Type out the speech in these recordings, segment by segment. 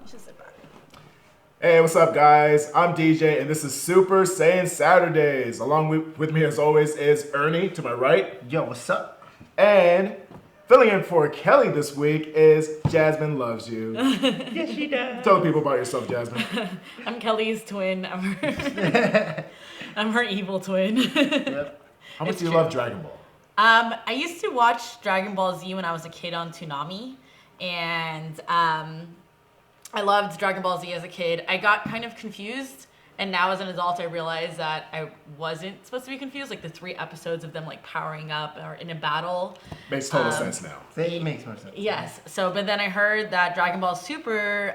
You should sit back. Hey, what's up, guys? I'm DJ, and this is Super Saiyan Saturdays. Along with me, as always, is Ernie to my right. Yo, what's up? And filling in for Kelly this week is Jasmine Loves You. Yes, she does. Tell the people about yourself, Jasmine. I'm Kelly's twin. I'm her evil twin. Yep. How much It's do you true. love Dragon Ball? I used to watch Dragon Ball Z when I was a kid on Toonami, and I loved Dragon Ball Z as a kid. I got kind of confused, and now as an adult, I realized that I wasn't supposed to be confused. Like the 3 episodes of them like powering up or in a battle. Makes total sense now. It makes more sense. Yes. So, but then I heard that Dragon Ball Super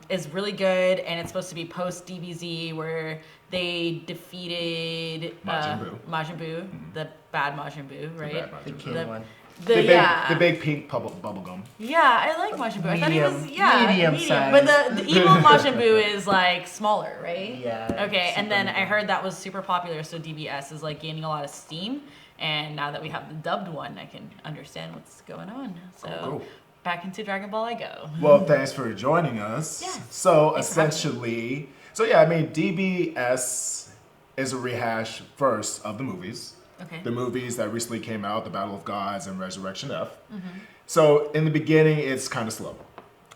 is really good, and it's supposed to be post DBZ, where they defeated Majin Buu, the bad Majin Buu, right? The kid one. The big pink bubble gum. Yeah, I like Majin Buu. I thought he was Medium size. But the evil Majin Buu is like smaller, right? Yeah. Okay, and then I super heard that was super popular, so DBS is like gaining a lot of steam. And now that we have the dubbed one, I can understand what's going on. So Cool. back into Dragon Ball I go. Well, thanks for joining us. Yes. So Thanks for having essentially, DBS is a rehash first of the movies. Okay. The movies that recently came out, The Battle of Gods and Resurrection F. Mm-hmm. So in the beginning, it's kind of slow.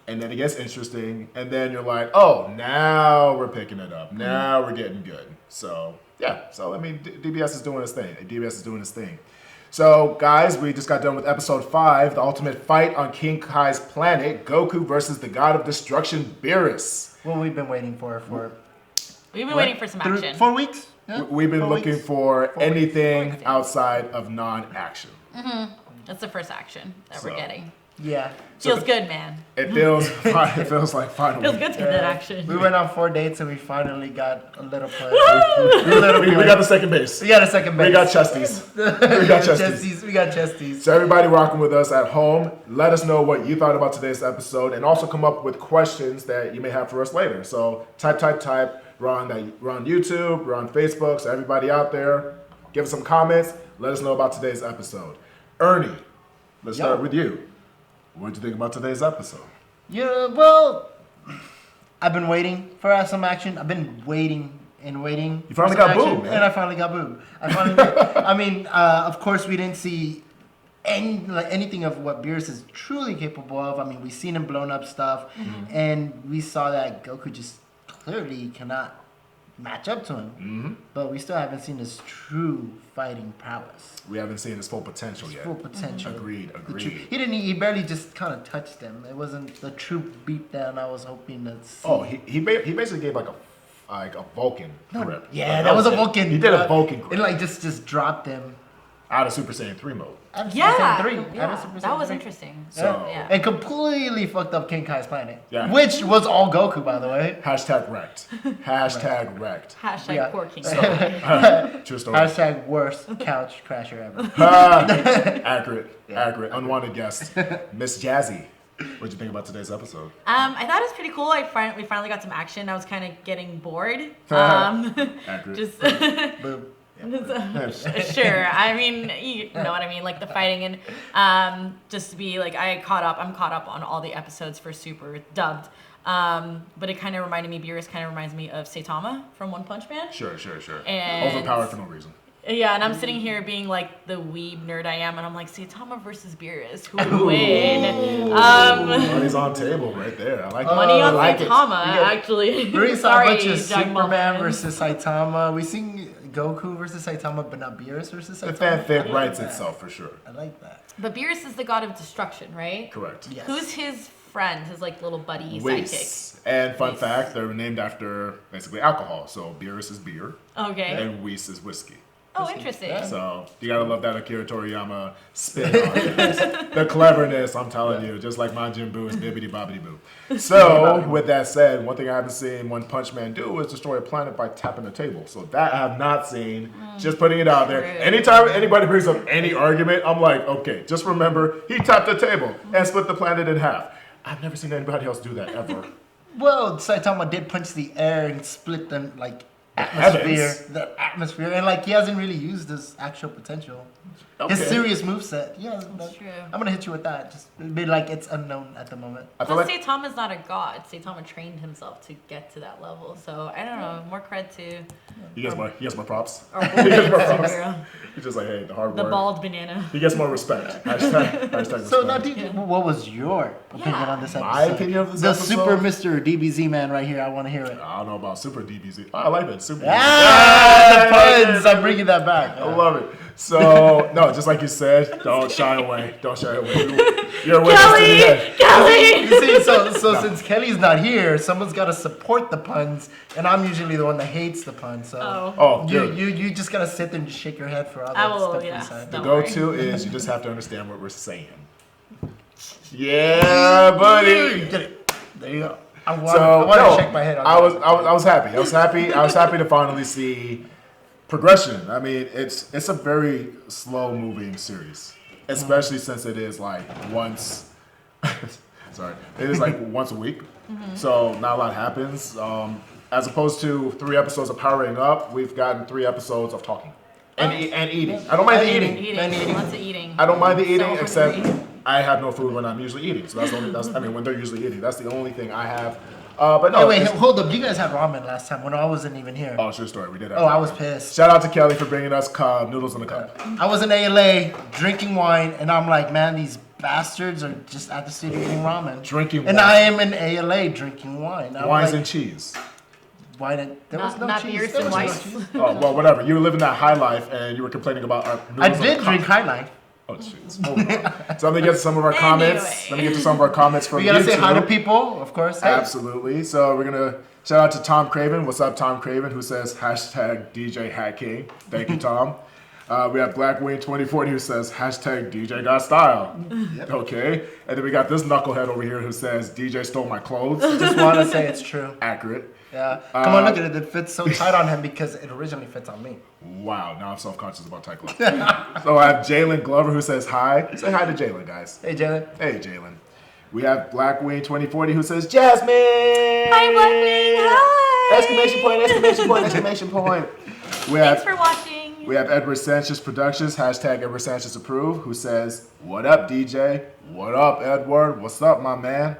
And then it gets interesting. And then you're like, oh, now we're picking it up. Now we're getting good. So, yeah. So, DBS is doing its thing. DBS is doing its thing. So, guys, we just got done with episode 5, the ultimate fight on King Kai's planet, Goku versus the god of destruction, Beerus. What we've been waiting for We've been waiting for some action. 4 weeks? Yeah? We've been 4 looking weeks? for 4 weeks. anything 4 weeks. outside of non-action. That's the first action that So- we're getting. Yeah. Feels good, man. It feels it feels like finally. Feels good to get that action. We went on 4 dates and we finally got a little play. We got the second base. We got a second base. We got chesties. We got chesties. We got chesties. So everybody rocking with us at home, let us know what you thought about today's episode, and also come up with questions that you may have for us later. So type. We're on YouTube. We're on Facebook. So everybody out there, give us some comments. Let us know about today's episode. Ernie, let's start with you. What did you think about today's episode? Yeah, well, I've been waiting for some action. I've been waiting and waiting. You finally for some got action, booed, man. And I finally got booed. I mean, of course, we didn't see anything of what Beerus is truly capable of. I mean, we've seen him blown up stuff, and we saw that Goku just clearly cannot match up to him. But we still haven't seen his true fighting prowess. We haven't seen his full potential yet. Full potential. Agreed. He barely just kind of touched them. It wasn't the true beatdown I was hoping to see. Oh, he basically gave like a Vulcan grip. Yeah, that was a Vulcan. He did a Vulcan grip. It like just dropped him. Out of Super Saiyan 3 mode. Out of Super Yeah, Saiyan 3. Out of yeah, Super that Saiyan was 3. interesting. So- yeah. And completely fucked up King Kai's planet. Yeah. Which was all Goku, by the way. Hashtag wrecked. Hashtag wrecked. Hashtag Yeah. poor King. True story. Hashtag worst couch crasher ever. Accurate. Unwanted guest. Miss Jazzy. What'd you think about today's episode? I thought it was pretty cool. We finally got some action. I was kind of getting bored. Accurate. Just Boom. sure. I mean, you know what I mean, like the fighting and just to be like, I'm caught up on all the episodes for Super dubbed. But it kind of reminded me, Beerus kind of reminds me of Saitama from One Punch Man. Sure. And- Overpowered for no reason. Yeah, and I'm sitting here being like the weeb nerd I am, and I'm like, Saitama versus Beerus, who would win? Money's on table right there. I like Money it. on I like it. Saitama, actually. We saw Sorry, a bunch of Dragon Ball Superman fans. versus Saitama. We seen Goku versus Saitama, but not Beerus versus The Saitama. fanfic writes itself for sure. I like that. But Beerus is the god of destruction, right? Correct. Yes. Who's his friend, his like little buddy sidekick? Whis. And fun Whis. fact, they're named after basically alcohol. So Beerus is beer Okay. and Whis is whiskey. Oh, interesting. Yeah. So you gotta love that Akira Toriyama spin on it. The cleverness, I'm telling you, just like Majin Buu is bibbidi bobbidi boo. So with that said, one thing I haven't seen One Punch Man do is destroy a planet by tapping a table. So that I have not seen. Just putting it out there. True. Anytime anybody brings up any argument, I'm like, okay, just remember he tapped a table and split the planet in half. I've never seen anybody else do that ever. Well, Saitama did punch the air and split them like the atmosphere, and like he hasn't really used his actual potential. His Okay. serious moveset. Yeah, That's true. I'm gonna hit you with that. Just be like it's unknown at the moment. I feel Plus, like Saitama's not a god. Saitama trained himself to get to that level. So I don't know. More credit to he gets more props. our He gets more props. superhero, He's just like, hey, the hard the work. bald banana. He gets more respect. Hashtag respect. So now, DJ, what was your opinion on this episode? My opinion of this the episode? Super Mr. DBZ man right here. I want to hear it. I don't know about Super DBZ. Oh, I like that. Super Ah, DBZ. the puns! I'm bringing that back. I love it. So, no, just like you said, don't shy away. Don't shy away. You're a witness to the end. Kelly! You see, so since Kelly's not here, someone's got to support the puns, and I'm usually the one that hates the puns. So Oh, you, good. you just gotta sit there and just shake your head for all I that will, stuff yeah. inside. The Don't go-to is you just have to understand what we're saying. Yeah, buddy. You did it. There you go. I want So to shake my head. On I that. was happy. I was happy to finally see progression. I mean, it's a very slow moving series, especially since it is like once. Sorry, it is like once a week, so not a lot happens. As opposed to 3 episodes of powering up, we've gotten 3 episodes of talking and eating. I don't mind the eating. Eating. Lots of eating. I don't mind the So eating, hungry. except I have no food when I'm usually eating. So I mean, when they're usually eating, that's the only thing I have. But no. Hey, wait, it's- hold up. You guys had ramen last time when I wasn't even here. Oh, true story. We did. Have Oh, I that. was pissed. Shout out to Kelly for bringing us noodles in the cup. I was in ALA drinking wine, and I'm like, man, these bastards are just at the studio eating ramen. Drinking And wine. I am in ALA drinking wine. I'm Wines like, and cheese. wine and there was no Not cheese. beers There and was no whites. cheese. Oh well, whatever. You were living that high life, and you were complaining about our. I noodles in did the drink cup. High Life. Oh jeez. Moving on. So let me get to some of our comments. Let me get to some of our comments from We gotta say hi to YouTube. people, of course. Hey. Absolutely. So we're gonna shout out to Tom Craven. What's up, Tom Craven? Who says hashtag DJ Hat King. Thank you, Tom. We have Blackwing 2040 who says hashtag DJ got style. Okay. And then we got this knucklehead over here who says DJ stole my clothes. Just want to say it's true. Accurate. Yeah. Come on, look at it. It fits so tight on him because it originally fits on me. Wow. Now I'm self-conscious about tight clothes. So I have Jalen Glover who says hi. Say hi to Jalen, guys. Hey, Jalen. Hey, Jalen. We have Blackwing 2040 who says Jasmine. Hi, Blackwing. Hi. Exclamation point! Exclamation point! Exclamation point! We Thanks have for watching. We have Edward Sanchez Productions, hashtag Edward Sanchez Approve, who says, what up, DJ? What up, Edward? What's up, my man?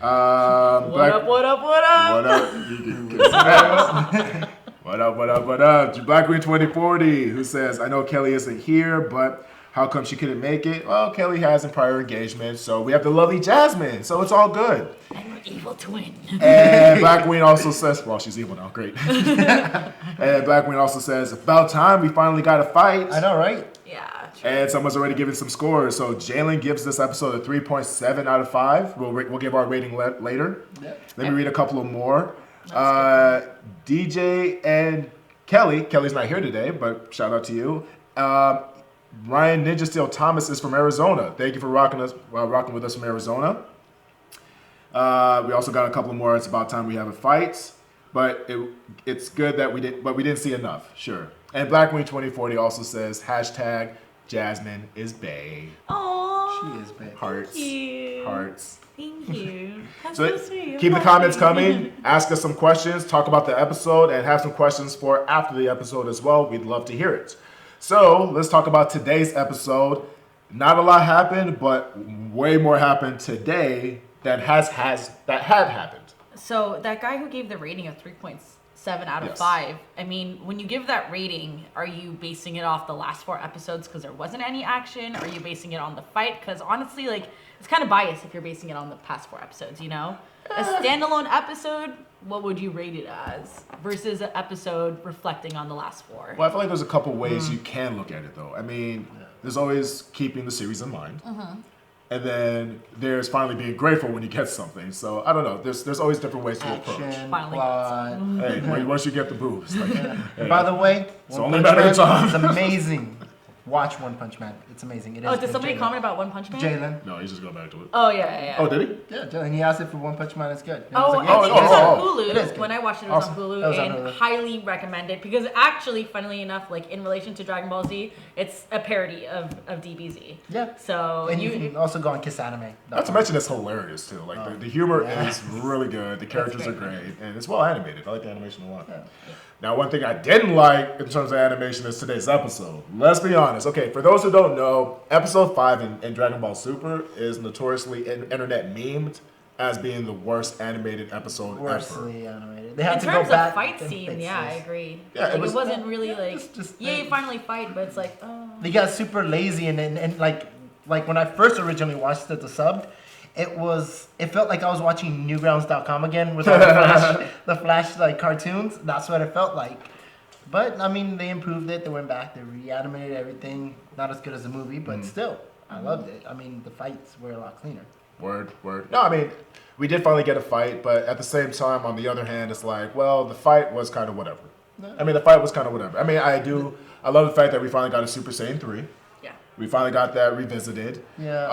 What up? What up? What up? What up? You can kiss that. What up, what up, what up? Blackwing 2040, who says, I know Kelly isn't here, but how come she couldn't make it? Well, Kelly has in prior engagements, so we have the lovely Jasmine, so it's all good. I'm an evil twin. And Blackwing also says, well, she's evil now, great. And Blackwing also says, about time we finally got a fight. I know, right? Yeah. True. And someone's already given some scores. So Jalen gives this episode a 3.7 out of 5. We'll give our rating later. Yep. Let me read a couple of more. DJ and Kelly's not here today, but shout out to you. Ryan Ninja Steel Thomas is from Arizona. Thank you for rocking with us from Arizona. We also got a couple more. It's about time we have a fight, but it's good that we didn't see enough. Sure. And Blackwing 2040 also says hashtag Jasmine is bae. Aww. She is big. Hearts. Thank you. Hearts. Thank you. That's So so sweet. keep the I'm comments happy. coming. Ask us some questions. Talk about the episode and have some questions for after the episode as well. We'd love to hear it. So let's talk about today's episode. Not a lot happened, but way more happened today that had happened. So that guy who gave the rating of 3.7 out of Yes. 5, I mean, when you give that rating, are you basing it off the last 4 episodes because there wasn't any action? Are you basing it on the fight? Because honestly, like, it's kind of biased if you're basing it on the past 4 episodes, you know? A standalone episode, what would you rate it as? Versus an episode reflecting on the last 4. Well, I feel like there's a couple ways you can look at it, though. I mean, there's always keeping the series in mind. And then there's finally being grateful when you get something. So I don't know. There's always different ways to approach. Action, Finally plot. Hey, once you get the boobs, like, hey, By the way, It's One only a Punch matter of Man time. is amazing. Watch One Punch Man. It's amazing. It is Oh, did good. somebody Jalen. comment about One Punch Man? Jalen. No, he's just going back to it. Oh yeah. Oh, did he? Yeah, Jalen. He asked if One Punch Man is good. And Oh, I was I like, think it's on oh. Hulu. It is good. When I watched it, it was Awesome. on Hulu, That was on and Hulu. highly recommended because actually, funnily enough, like in relation to Dragon Ball Z, it's a parody of DBZ. Yeah. So And you can also go on Kiss Anime. Not to mention it's hilarious too. Like the humor Yeah. is really good. The characters are great. great, and it's well animated. I like the animation a lot. Yeah. Now, one thing I didn't like in terms of animation is today's episode. Let's be honest. Okay, for those who don't know, episode 5 in Dragon Ball Super is notoriously internet memed as being the worst animated episode ever. Worstly animated. They had in to go terms back of fight and scene, fix yeah, I this. agree. Yeah, Like, it wasn't yeah, really yeah, like, just yay, finally fight, but it's like, oh. They got super lazy and like when I first originally watched it, the subbed, it felt like I was watching Newgrounds.com again with all the Flash like cartoons. That's what it felt like. But I mean, they improved it. They went back. They reanimated everything. Not as good as the movie, but still, I loved it. I mean, the fights were a lot cleaner. Word. No, I mean, we did finally get a fight, but at the same time, on the other hand, it's like, well, the fight was kind of whatever. No. I mean, the fight was kind of whatever. I mean, I love the fact that we finally got a Super Saiyan 3. Yeah. We finally got that revisited. Yeah.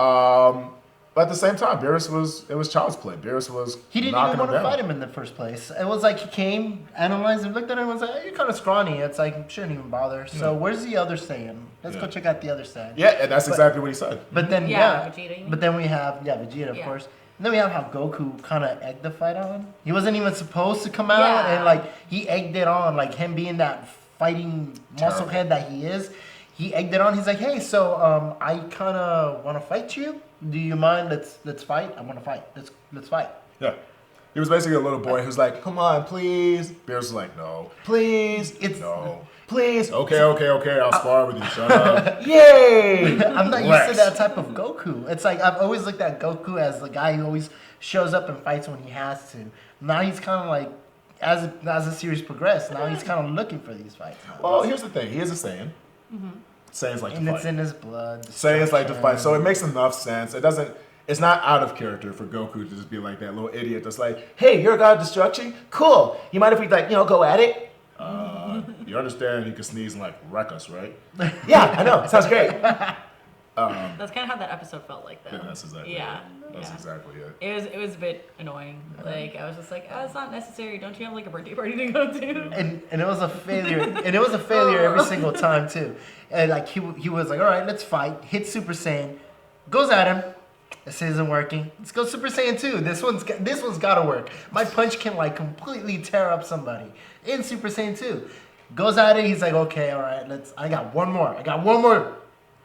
But at the same time, it was child's play. Beerus was He didn't knocking even want to him down. fight him in the first place. It was like he came, analyzed him, looked at him, and was like, "You're kind of scrawny." It's like, shouldn't even bother. So where's the other Saiyan? Let's go Yeah. check out the other Saiyan. Yeah, and that's exactly what he said. But then Yeah, Vegeta, you mean? but then we have Vegeta, of Yeah. course. And then we have how Goku kind of egged the fight on. He wasn't even supposed to come out, Yeah. and like he egged it on, like him being that fighting muscle Terrible. head that he is. He egged it on. He's like, "Hey, so I kind of want to fight you. Do you mind? Let's fight. I want to fight. Let's fight." Yeah. He was basically a little boy who's like, come on, please. Beerus was like, no, please. No, please. Okay, I'll spar with you. Shut up. Yay! I'm not used to Relax. that type of Goku. It's like I've always looked at Goku as the guy who always shows up and fights when he has to. Now he's kind of like, as the series progressed, now he's kind of looking for these fights. Well, here's the thing. He is a Saiyan. Saiyans like And to it's fight. in his blood. Saiyans like to fight. So it destruction. makes enough sense. It's not out of character for Goku to just be like that little idiot that's like, hey, you're a god of destruction? Cool. You mind if we go at it? You understand he could sneeze and like wreck us, right? Yeah, I know. Sounds great. That's kind of how that episode felt like, though. Yeah, that's exactly Yeah. it. That's yeah. exactly it. It was a bit annoying. Like I was just like, oh, it's not necessary. Don't you have like a birthday party to go to? And it was a failure. And it was a failure every single time too. And like he was like, all right, let's fight. Hit Super Saiyan, goes at him. This isn't working. Let's go Super Saiyan 2. This one's got to work. My punch can like completely tear up somebody in Super Saiyan 2. Goes at it. He's like, okay, all right, I got one more.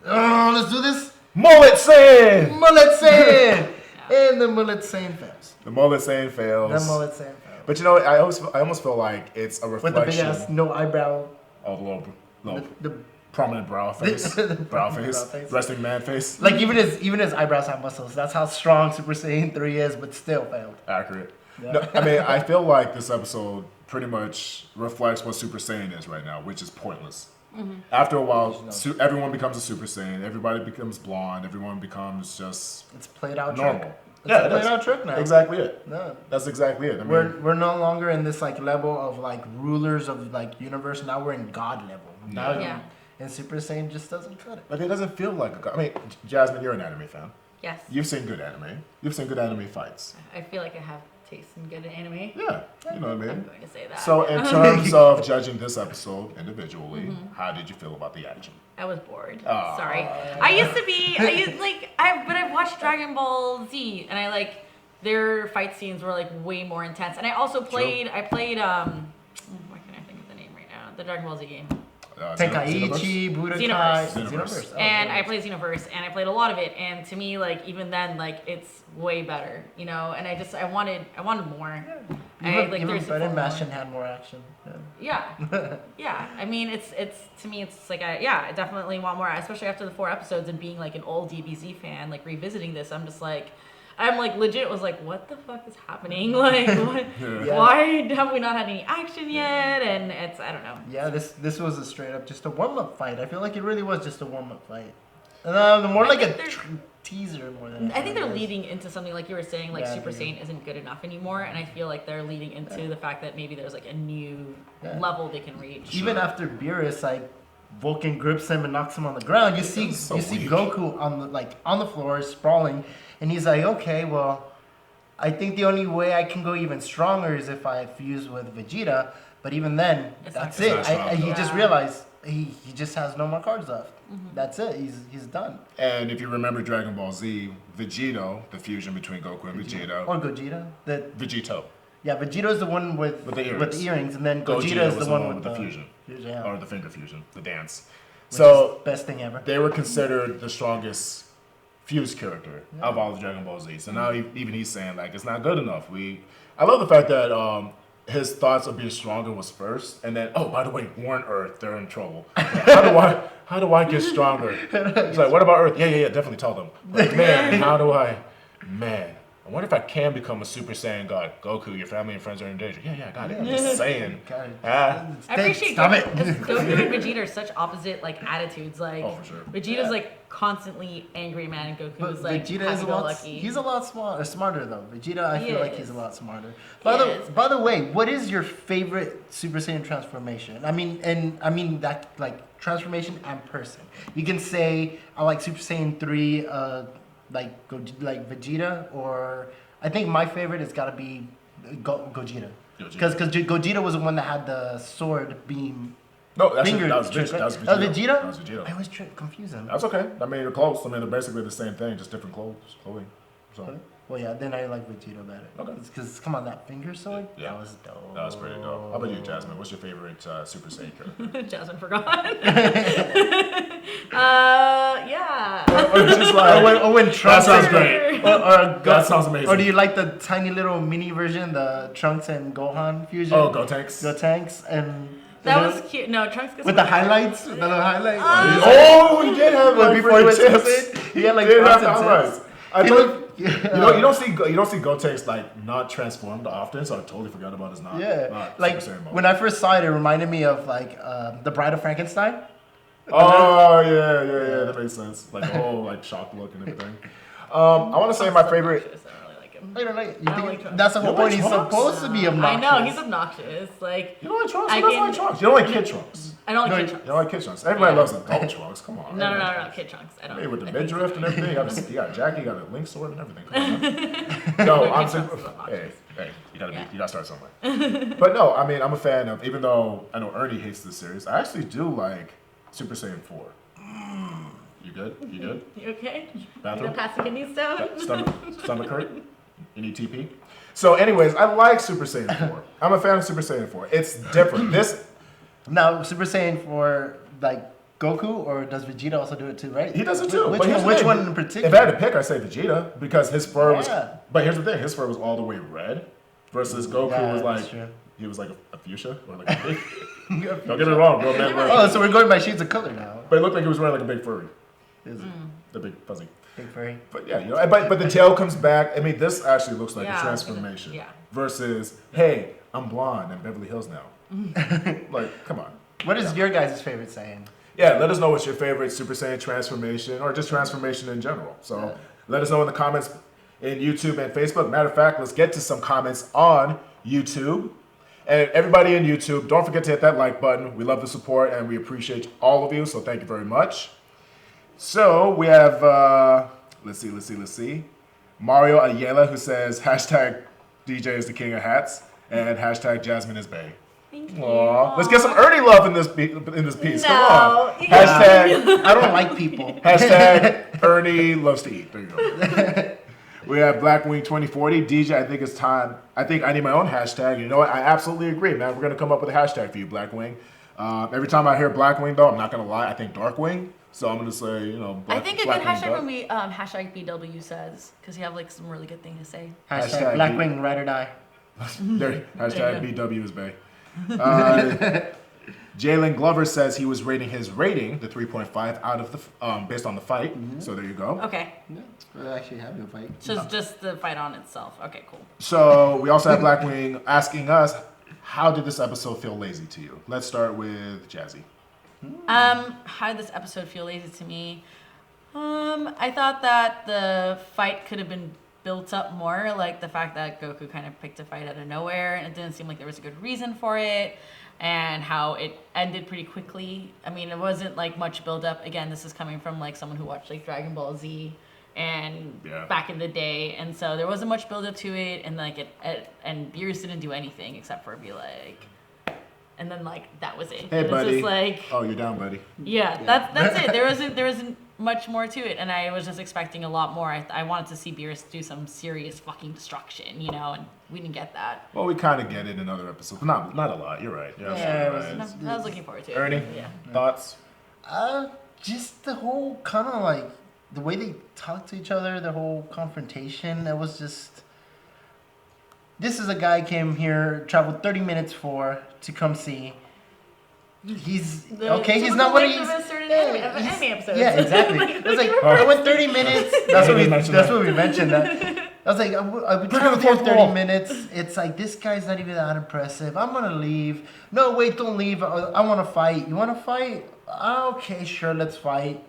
Let's do this. Mullet Saiyan! Mullet Saiyan. And the Mullet Saiyan fails. The Mullet Saiyan fails. The Mullet Saiyan fails. But you know, I almost feel like it's a With reflection the big ass no eyebrow. of the little The prominent brow face. The brow prominent face. brow face. Resting man face. Like even his eyebrows have muscles. That's how strong Super Saiyan 3 is, but still failed. Accurate. Yeah. No, I mean, I feel like this episode pretty much reflects what Super Saiyan is right now, which is pointless. After a while, everyone becomes a Super Saiyan. Everybody becomes blonde. Everyone becomes just It's played out normal. trick. It's Yeah, a it played is. out trick now. Exactly it. No. That's exactly it. I mean, We're no longer in this like level of like rulers of like universe. Now we're in God level. Now Yeah. and Super Saiyan just doesn't cut it. like it doesn't feel like a. I mean, Jasmine, you're an anime fan. Yes. You've seen good anime. You've seen good anime fights. I feel like I have taste in good anime. Yeah, you know what I I'm mean. going to say that. So, in terms of judging this episode individually, how did you feel about the action? I was bored. Aw. Sorry. But I've watched Dragon Ball Z, and I like their fight scenes were like way more intense. And I also played. Why can't I think of the name right now? The Dragon Ball Z game. Tenkaichi, Budokai, Xenoverse. Xenoverse. Oh, And I Xenoverse. played Xenoverse, and I played a lot of it. And to me, like even then, like it's way better, you know. And I wanted more. Even thirsted Bread for and more. Mashin had more action. Yeah. Yeah, yeah. I mean, it's to me, it's like I definitely want more, especially after the 4 episodes and being like an old DBZ fan, like revisiting this. I'm like legit was like, what the fuck is happening? Like, what, Yeah. why have we not had any action yet? And I don't know. Yeah, this was a straight up just a warm up fight. I feel like it really was just a warm up fight. More like a teaser more than. I think they're anything else. leading into something like you were saying, like Yeah, Super maybe. Saiyan isn't good enough anymore, and I feel like they're leading into the fact that maybe there's like a new Yeah. level they can reach. Even after Beerus, like Vulcan grips him and knocks him on the ground. You see weak. Goku on the floor sprawling, and he's like, okay, well, I think the only way I can go even stronger is if I fuse with Vegeta. But even then, that's it. He just realized he just has no more cards left. That's it. He's done. And if you remember Dragon Ball Z, Vegito, the fusion between Goku and Vegeta. Or Gogeta. Vegito. Yeah, Vegito is the one with the earrings, and then Gogeta is the one with the fusion. Yeah. Or the finger fusion, the dance. Which So is best thing ever. they were considered the strongest fused character of all of Dragon Ball Z. So now even he's saying like it's not good enough. I love the fact that his thoughts of being stronger was first, and then by the way, warn Earth, they're in trouble. How do I get stronger? He's like, what about Earth? Yeah, definitely tell them. Like, man, I wonder if I can become a Super Saiyan God. Goku, your family and friends are in danger. Yeah, I got it. I'm just saying. I appreciate Stop it. Goku and Vegeta are such opposite like attitudes. Like for sure. Vegeta's like constantly angry man, and Goku is like Vegeta is happy-go-lucky. he's a lot smarter though. Vegeta, I feel like he's a lot smarter. He is. By the way, what is your favorite Super Saiyan transformation? I mean that like transformation and person. You can say I like Super Saiyan 3, like Vegeta, or I think my favorite has got to be Gogeta. Because Gogeta was the one that had the sword beam. No, that was Vegeta. Vegeta. That was That was Vegeta. I always confuse them. That's okay. I mean, they're close. I mean, they're basically the same thing, just different clothing. So. Well, yeah, then I like Vegeta better. Okay. Because, come on, that finger sword? Yeah. That was dope. That was pretty dope. How about you, Jasmine? What's your favorite Super Saiyan character? Jasmine forgot. Yeah. Or just like, when Trunks that sounds great. That sounds amazing. Or do you like the tiny little mini version, the Trunks and Gohan fusion? Oh, Gotenks. Gotenks and... That was cute. No, Trunks gets with the highlights? The little highlights? Oh, he did have like before he went to tips. he had like He did have tips. highlights. I told you don't see Gotenks like not transformed often, so I totally forgot about his not. Yeah, not like Super Saiyan mode. when I first saw it, it reminded me of like the Bride of Frankenstein. Oh yeah, that makes sense. Like the whole like shock look and everything. I want to say my favorite. I don't really like him. I don't like. I don't like Trunks. That's the whole You don't point. like He's Trunks? supposed to be obnoxious. I know he's obnoxious. Like You don't like Trunks? I Who doesn't can- like Trunks? You don't like Kid Trunks. I don't like No, Kid You Trunks. don't like Kid Trunks. Everybody Yeah. loves adult Trunks. Come on. No, Kid Trunks. I don't. Hey, with the I think midriff he's- and everything, you got Jackie, you got a link sword and everything. Come on, no, Kid I'm Trunks is hey, obnoxious. you gotta Yeah. you gotta start somewhere. But no, I mean, I'm a fan of. Even though I know Ernie hates this series, I actually do like Super Saiyan 4. You good? You good? You okay? Bathroom? You gonna pass the kidney stone? Stomach hurt? You need TP? So, anyways, I like Super Saiyan 4. I'm a fan of Super Saiyan 4. It's different. Now, Super Saiyan for like Goku, or does Vegeta also do it too? Right? He does it too. Which But here's one? the Which thing. one in particular? If I had to pick, I'd say Vegeta because his fur was. Yeah. But here's the thing: his fur was all the way red, versus Goku Yeah, was that's like true. he was like a fuchsia or like a big. Don't get me wrong, bro. Man, Oh, so we're going by shades of color now. but it looked like he was wearing like a big furry, Is it? the big fuzzy. Big furry. But yeah, but the tail comes back. I mean, this actually looks like Yeah, a transformation. yeah. Versus, hey, I'm blonde in Beverly Hills now. Like, come on. What is your guys' favorite Saiyan? Yeah, let us know what's your favorite Super Saiyan transformation or just transformation in general. So let us know in the comments in YouTube and Facebook. Matter of fact, let's get to some comments on YouTube. And everybody in YouTube, don't forget to hit that like button. We love the support and we appreciate all of you. So thank you very much. So we have, let's see. Mario Ayala who says, hashtag DJ is the king of hats and hashtag Jasmine is bae. Thank you. Aw. Let's get some Ernie love in this piece. No, Come on. you gotta- Hashtag I don't like people. Hashtag Ernie loves to eat. There you go. We have Blackwing 2040. DJ, I think it's time. I think I need my own hashtag. You know what? I absolutely agree, man. We're going to come up with a hashtag for you, Blackwing. Every time I hear Blackwing, though, I'm not going to lie. I think Darkwing. So I'm going to say, I think a good Blackwing hashtag Duck. would be hashtag BW says, because you have like some really good thing to say. Hashtag Blackwing Ride or Die. There, hashtag There you BW is bae. Jalen Glover says he was rating his rating, the 3.5, out of the based on the fight. So there you go. Okay. Yeah, we're actually having a fight. Just the fight on itself. Okay, cool. So we also have Blackwing asking us, how did this episode feel lazy to you? Let's start with Jazzy. How did this episode feel lazy to me? I thought that the fight could have been built up more, like the fact that Goku kind of picked a fight out of nowhere, and it didn't seem like there was a good reason for it, and how it ended pretty quickly. I mean, it wasn't like much build up. Again, this is coming from like someone who watched like Dragon Ball Z and back in the day, and so there wasn't much build up to it, and like and Beerus didn't do anything except for be like. And then like that was it. Hey, It was buddy. just like, Oh, you're down, buddy. yeah, that's it. There wasn't much more to it, and I was just expecting a lot more. I wanted to see Beerus do some serious fucking destruction, you know, and we didn't get that. Well, we kind of get it in other episodes. Not a lot. You're right. You're absolutely right. I was looking forward to it. Ernie, Yeah. thoughts? Just the whole kind of like the way they talk to each other, the whole confrontation. It was just. This is a guy came here, traveled 30 minutes to come see. He's okay. He's not what he's. Anime episodes. Yeah, exactly. It was like I went 30 minutes. That's what we mentioned. That I was like, I traveled here 30 minutes. It's like this guy's not even that impressive. I'm gonna leave. No, wait, don't leave. I want to fight. You want to fight? Okay, sure, let's fight.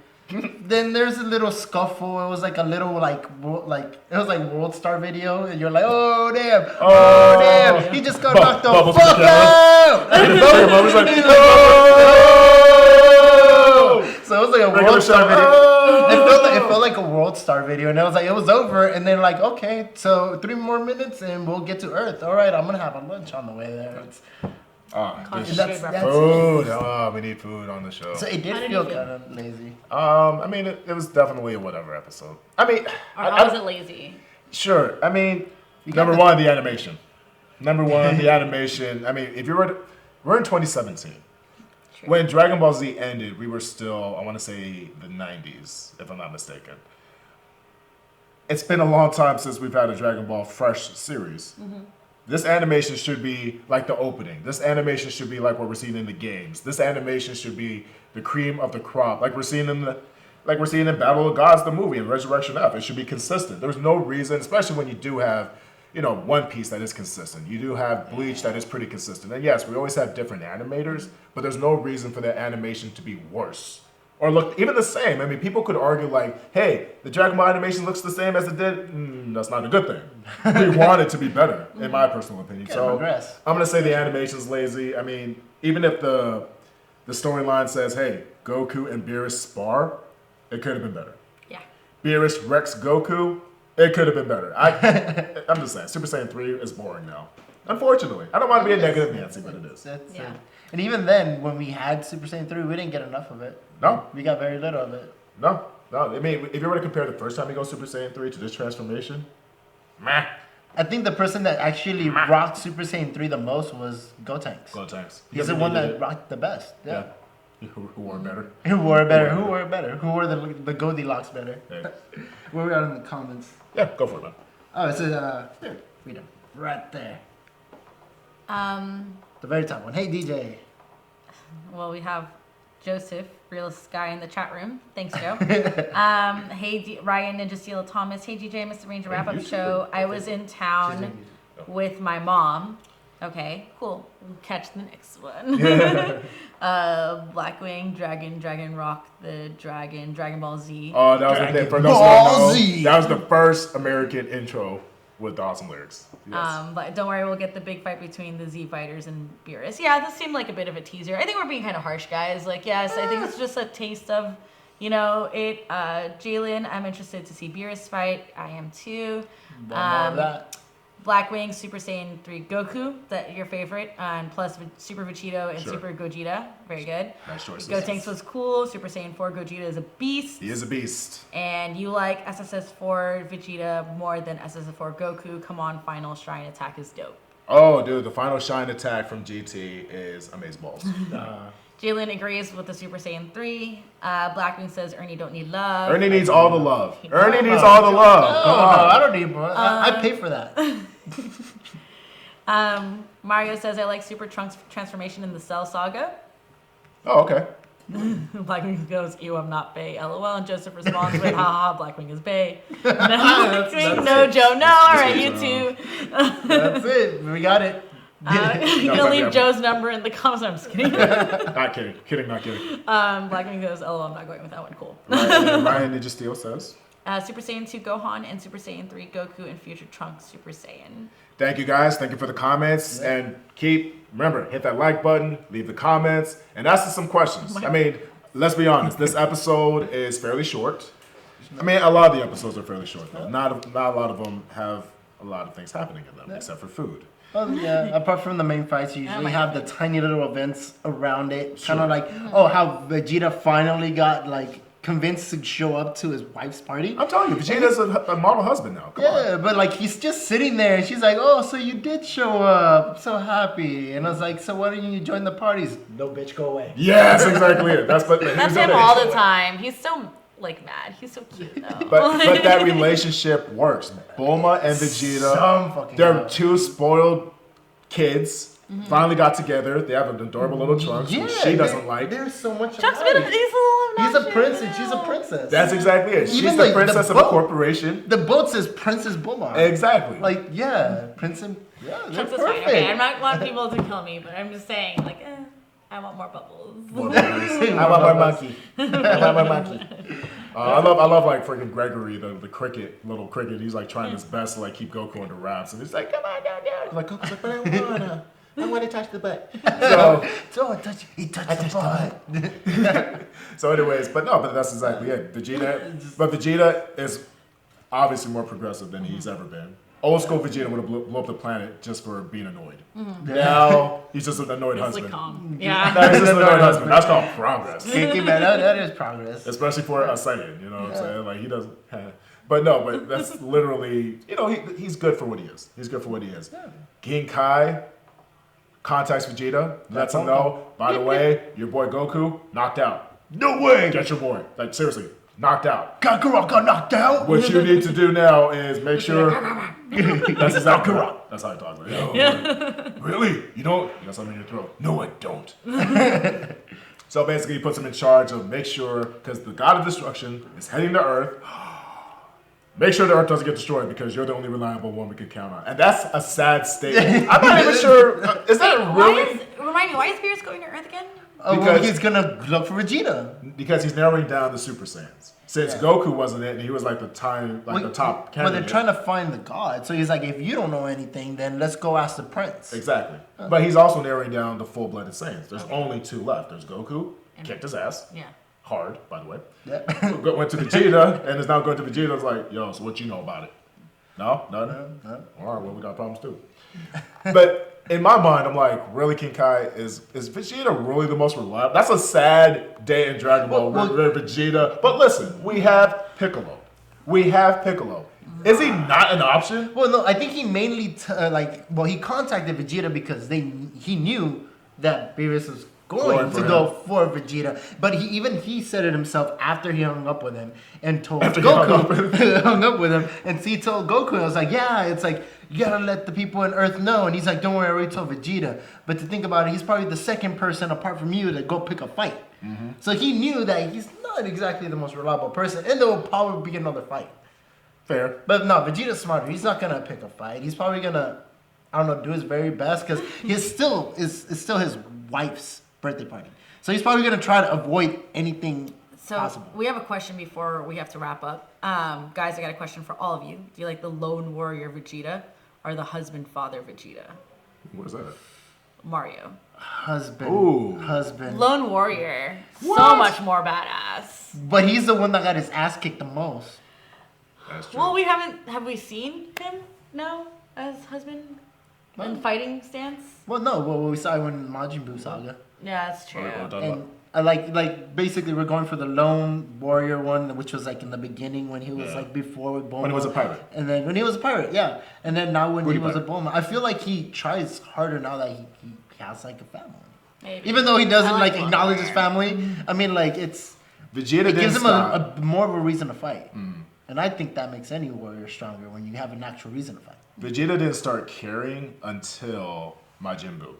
Then there's a little scuffle. It was like a little like it was like World Star video, and you're like, oh damn, oh damn, he just got knocked the fuck out. Bubbles like, So it was like a World Star video. It felt like a World Star video, and I was like, it was over, and then like, okay, so 3 more minutes, and we'll get to Earth. All right, I'm gonna have a lunch on the way there. That's food. Oh, we need food on the show. So it did feel kind of lazy. I mean, it was definitely a whatever episode. I mean, How was it lazy? Sure. I mean, number one, the animation. Number one, the animation. I mean, we're in 2017. True. When Dragon Ball Z ended, we were still, I want to say, the 90s, if I'm not mistaken. It's been a long time since we've had a Dragon Ball Fresh series. Mm-hmm. This animation should be like the opening. This animation should be like what we're seeing in the games. This animation should be the cream of the crop, like we're seeing in Battle of Gods, the movie, and Resurrection F. It should be consistent. There's no reason, especially when you do have, One Piece that is consistent. You do have Bleach that is pretty consistent. And yes, we always have different animators, but there's no reason for that animation to be worse. Or look even the same. I mean, people could argue like, hey, the Dragon Ball animation looks the same as it did. That's not a good thing. We want it to be better, in my personal opinion. So I'm going to say the animation's lazy. I mean, even if the storyline says, hey, Goku and Beerus spar, it could have been better. Yeah. Beerus wrecks Goku, it could have been better. I'm just saying, Super Saiyan 3 is boring now. Unfortunately. I don't want to be a negative Nancy, but it is. Yeah. And even then, when we had Super Saiyan 3, we didn't get enough of it. No. We got very little of it. No. I mean, if you were to compare the first time you go Super Saiyan 3 to this transformation, meh. I think the person that actually rocked Super Saiyan 3 the most was Gotenks. Gotenks. He's the one that rocked the best. Yeah. Who wore better? Who wore it better? Who wore it better? Who wore the Goldilocks better? Hey. Where we at in the comments? Yeah, go for it, man. Oh, it says, freedom. Right there. The very top one. Hey, DJ. Well, we have Joseph, realest guy in the chat room. Thanks, Joe. Hey, Ryan, Ninja Steel, Thomas. Hey, DJ, Mr. Ranger Wrap-Up Show. I was in town with my mom. Okay, cool. We'll catch the next one. Blackwing, Dragon Rock, the Dragon Ball Z. Oh, that was the thing. For those who don't know, that was the first American intro with awesome lyrics. Yes. But don't worry, we'll get the big fight between the Z Fighters and Beerus. Yeah, this seemed like a bit of a teaser. I think we're being kind of harsh, guys. Like, yes, I think it's just a taste of, it. Jalen, I'm interested to see Beerus fight. I am too. More of that. Blackwing, Super Saiyan 3 Goku, that your favorite, and plus Super Vegeta and Super Gogeta. Very good. Nice choices. Gotenks was cool. Super Saiyan 4 Gogeta is a beast. He is a beast. And you like SSS4 Vegeta more than SSS4 Goku. Come on, Final Shrine Attack is dope. Oh, dude, the final shine attack from GT is amazeballs. Jalen agrees with the Super Saiyan 3. Blackwing says Ernie don't need love. Ernie needs all the love. Ernie needs all the love. Come on. No, I don't need more. I pay for that. Mario says I like Super Trunks transformation in the Cell Saga. Oh, okay. Blackwing goes, ew, I'm not Bae, lol. And Joseph responds with, haha, Blackwing is Bae. No, Blackwing, no, Joe, no. All right, you two. That's it. We got it. You're gonna leave Joe's number in the comments. I'm just kidding. Not kidding. Not kidding. Blackwing goes, oh, I'm not going with that one. Cool. Ryan Ninja Steel says, Super Saiyan 2 Gohan, and Super Saiyan 3 Goku, and Future Trunks Super Saiyan. Thank you guys. Thank you for the comments. And remember, hit that like button, leave the comments, and ask us some questions. I mean, let's be honest. This episode is fairly short. I mean, a lot of the episodes are fairly short, though. Not a lot of them have a lot of things happening in them, except for food. Well, yeah, apart from the main fights, you usually have the tiny little events around it. Sure. Kind of like, how Vegeta finally got, like, convinced to show up to his wife's party. I'm telling you, Vegeta's a model husband now. Come on. But like he's just sitting there and she's like, oh, so you did show up. I'm so happy. And I was like, so why didn't you join the parties? No, bitch, go away. Yeah, that's exactly it. That's him all the time. He's so like mad. He's so cute though. But that relationship works. Bulma and Vegeta, they're two spoiled kids. Finally got together. They have an adorable little Trunks, which she doesn't like. There's so much. Trunks he's a little He's a prince and she's a princess. That's exactly it. She's the princess of a corporation. The boat says Princess Bulma. Exactly. Like, yeah, Princess. Yeah, they're Trunks is perfect. fine. Okay, I'm not wanting people to kill me, but I'm just saying, like, I want more bubbles. I want more monkey. I want more monkey. I love like freaking Gregory, the little cricket. He's like trying his best to like keep Goku under wraps, and he's like, "Come on down there." Like Goku's like, "But I want to touch the butt." He touched the butt. So, anyways, but that's exactly it. Vegeta is obviously more progressive than he's ever been. Old school Vegeta would have blew up the planet just for being annoyed. Now he's just an annoyed husband. Calm. Yeah. Now he's just an annoyed husband. That's called progress. That is progress. Especially for a Saiyan, you know what I'm saying? Like he doesn't. But that's literally, he's good for what he is. He's good for what he is. King Kai contacts Vegeta, lets him know, by the way, your boy Goku knocked out. No way! Get your boy. Like seriously, knocked out. Kakarot got knocked out? What you need to do now is make sure. That's exactly right. That's how I talk. Like, really? You don't? You got something in your throat? No, I don't. So basically, he puts him in charge of make sure, because the God of Destruction is heading to Earth. Make sure the Earth doesn't get destroyed because you're the only reliable one we can count on. And that's a sad statement. I'm not even sure. Is that really? Remind me, why is Beerus going to Earth again? Because he's going to look for Vegeta. Because he's narrowing down the Super Saiyans. Since Goku wasn't it, and he was like the top candidate. Well, they're trying to find the god. So he's like, if you don't know anything, then let's go ask the prince. Exactly. But he's also narrowing down the full-blooded Saiyans. There's only two left. There's Goku, kicked his ass. Yeah. Hard, by the way. Yep. Went to Vegeta, and is now going to Vegeta. It's like, yo, so what you know about it? No? None? No. All right, well, we got problems too. But in my mind, I'm like, really, King Kai, is Vegeta really the most reliable? That's a sad day in Dragon Ball, Vegeta. But listen, we have Piccolo. Is he not an option? Well, no, I think he mainly, he contacted Vegeta because he knew that Beerus was going to go for Vegeta, but he said it himself after he hung up with him and told Goku hung up with him, and he told Goku, and I was like, yeah, it's like you gotta let the people on Earth know, and he's like, don't worry, I already told Vegeta. But to think about it, he's probably the second person apart from you to go pick a fight. So he knew that he's not exactly the most reliable person, and there will probably be another fight. Fair, but no, Vegeta's smarter. He's not gonna pick a fight. He's probably gonna, do his very best because it's still his wife's birthday party. So he's probably going to try to avoid anything possible. We have a question before we have to wrap up. Guys, I got a question for all of you. Do you like the lone warrior Vegeta or the husband-father Vegeta? What is that? Mario. Husband. Lone warrior. What? So much more badass. But he's the one that got his ass kicked the most. That's true. Well, have we seen him now as husband in fighting stance? Well, no. Well, we saw him in Majin Buu Saga. Yeah, that's true. And I like basically we're going for the lone warrior one, which was like in the beginning when he was like before with Bulma. When he was a pirate. And then when he was a pirate, yeah. And then now when he was a Bulma, I feel like he tries harder now that he has like a family. Maybe. Even though he doesn't acknowledge his family, I mean it's Vegeta gives him a more of a reason to fight. And I think that makes any warrior stronger when you have an actual reason to fight. Vegeta didn't start caring until Majin Buu.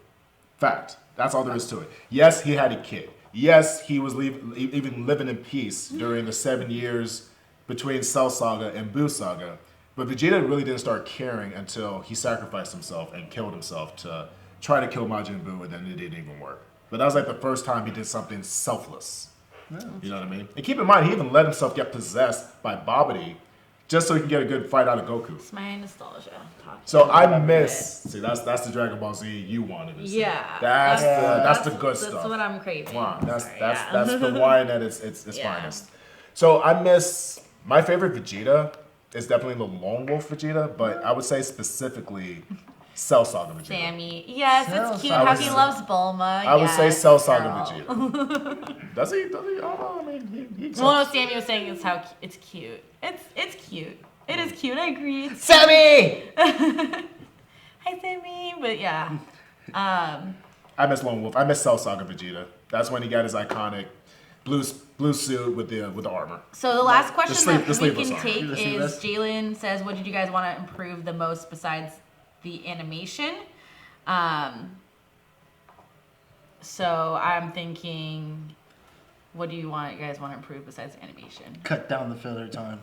Fact. That's all there is to it. Yes, he had a kid. Yes, he was even living in peace during the 7 years between Cell Saga and Buu Saga. But Vegeta really didn't start caring until he sacrificed himself and killed himself to try to kill Majin Buu, and then it didn't even work. But that was like the first time he did something selfless. You know what I mean? And keep in mind, he even let himself get possessed by Babidi just so he can get a good fight out of Goku. It's my nostalgia talking. So I miss. See, that's the Dragon Ball Z you wanted to see. Yeah. That's the good stuff. That's what I'm craving. Wow, that's Sorry, the wine at its Yeah. finest. So I miss my favorite Vegeta is definitely the Lone Wolf Vegeta, but I would say specifically Cell Saga Vegeta. Sammy. Yes, Cell it's cute Saga. how he loves Bulma. I would say Yes, Cell Saga girl. Vegeta. Does he? I don't know. I mean, he Well, no, Sammy was saying it's cute. It's cute. It is cute. I agree. Sammy! Hi, Sammy. But yeah. I miss Lone Wolf. I miss Cell Saga Vegeta. That's when he got his iconic blue suit with the armor. So the last question sleeve- that the we sleeveless can armor. take The is sleeveless? Jalen says, "What did you guys want to improve the most besides the animation?" So I'm thinking, what do you guys want to improve besides animation? Cut down the filler time.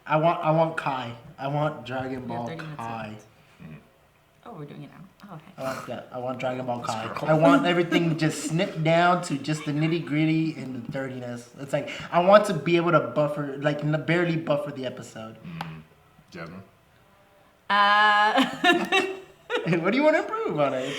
I want Kai. I want Dragon have Ball 30 minutes Kai. left. Oh, we're doing it now. Oh, okay. I want that. I want Dragon Ball Kai. I want everything just snipped down to just the nitty gritty and the dirtiness. It's like I want to be able to buffer, like barely buffer the episode. Jasmine. What do you want to improve on it?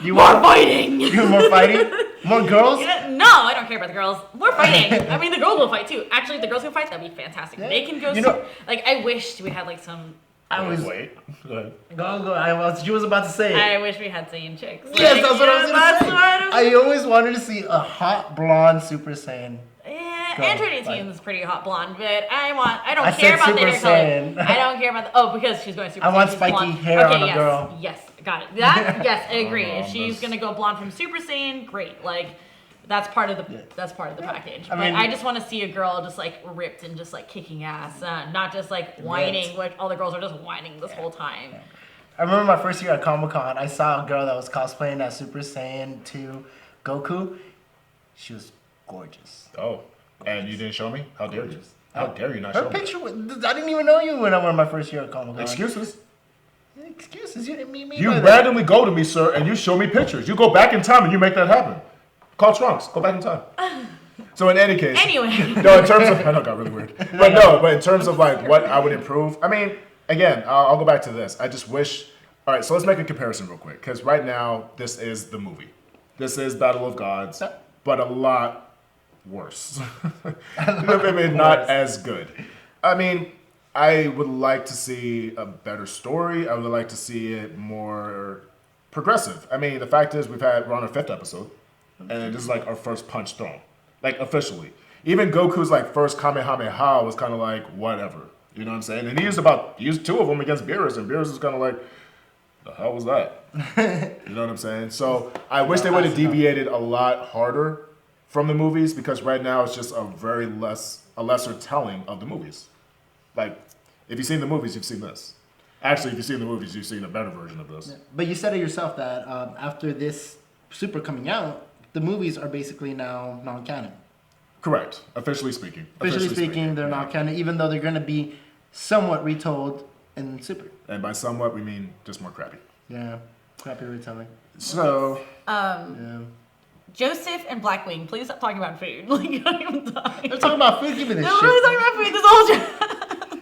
You More fighting. You want more fighting? More girls? No, I don't care about the girls. We're fighting. I mean, the girls will fight too. Actually, if the girls can fight, that'd be fantastic. Yeah. They can go. You know- Like, I wish we had like some. I was Wait. Go ahead. go. She was about to say it. I wish we had Saiyan chicks. Yes, Like, that's what I was that's gonna say. what I always wanted to see a hot blonde Super Saiyan. Yeah, Girl, Android 18 like- is pretty hot blonde, but I don't I care said about the Super hair color. Saiyan. I don't care about the because she's going Super I Saiyan. want she's spiky blonde. hair okay, on a yes, girl. Yes, got it. That yes, I agree. Oh, If she's that's- gonna go blonde from Super Saiyan, great. Like that's part of the package. I But mean- I just want to see a girl just like ripped and just like kicking ass, not just like whining. Which all the girls are just whining this whole time. I remember my first year at Comic-Con, I saw a girl that was cosplaying as Super Saiyan 2 Goku. She was gorgeous. Oh, and you didn't show me? How dare you? Gorgeous. How dare you not Her show me? picture, I didn't even know you when I went my first year at Comic-Con. Excuses. Excuses, you didn't meet me. You by randomly go to me, sir, and you show me pictures. You go back in time and you make that happen. Call Trunks. Go back in time. So in any case, Anyway. no. In terms of, I know it got really weird, but no. But in terms of like what I would improve, I mean, again, I'll go back to this. I just wish. All right, so let's make a comparison real quick, because right now this is the movie. This is Battle of Gods, but a lot worse. I mean, not as good. I mean, I would like to see a better story. I would like to see it more progressive. I mean, the fact is, we're on our 5th episode, and this is like our first punch thrown, like officially. Even Goku's like first Kamehameha was kind of like whatever, you know what I'm saying? And he used 2 of them against Beerus, and Beerus was kind of like, the hell was that? You know what I'm saying? So I wish they would have deviated a lot harder from the movies, because right now it's just a lesser telling of the movies. Like, if you've seen the movies, you've seen this. Actually, if you've seen the movies, you've seen a better version of this. But you said it yourself that after this Super coming out, the movies are basically now non-canon. Correct. Officially speaking. Officially speaking, they're yeah. not canon, even though they're going to be somewhat retold in Super. And by somewhat, we mean just more crappy. Yeah, crappy retelling. So, Yeah. Joseph and Blackwing, please stop talking about food. Like, I'm dying. They're talking about food. Give me this They're shit. really talking about food this whole time.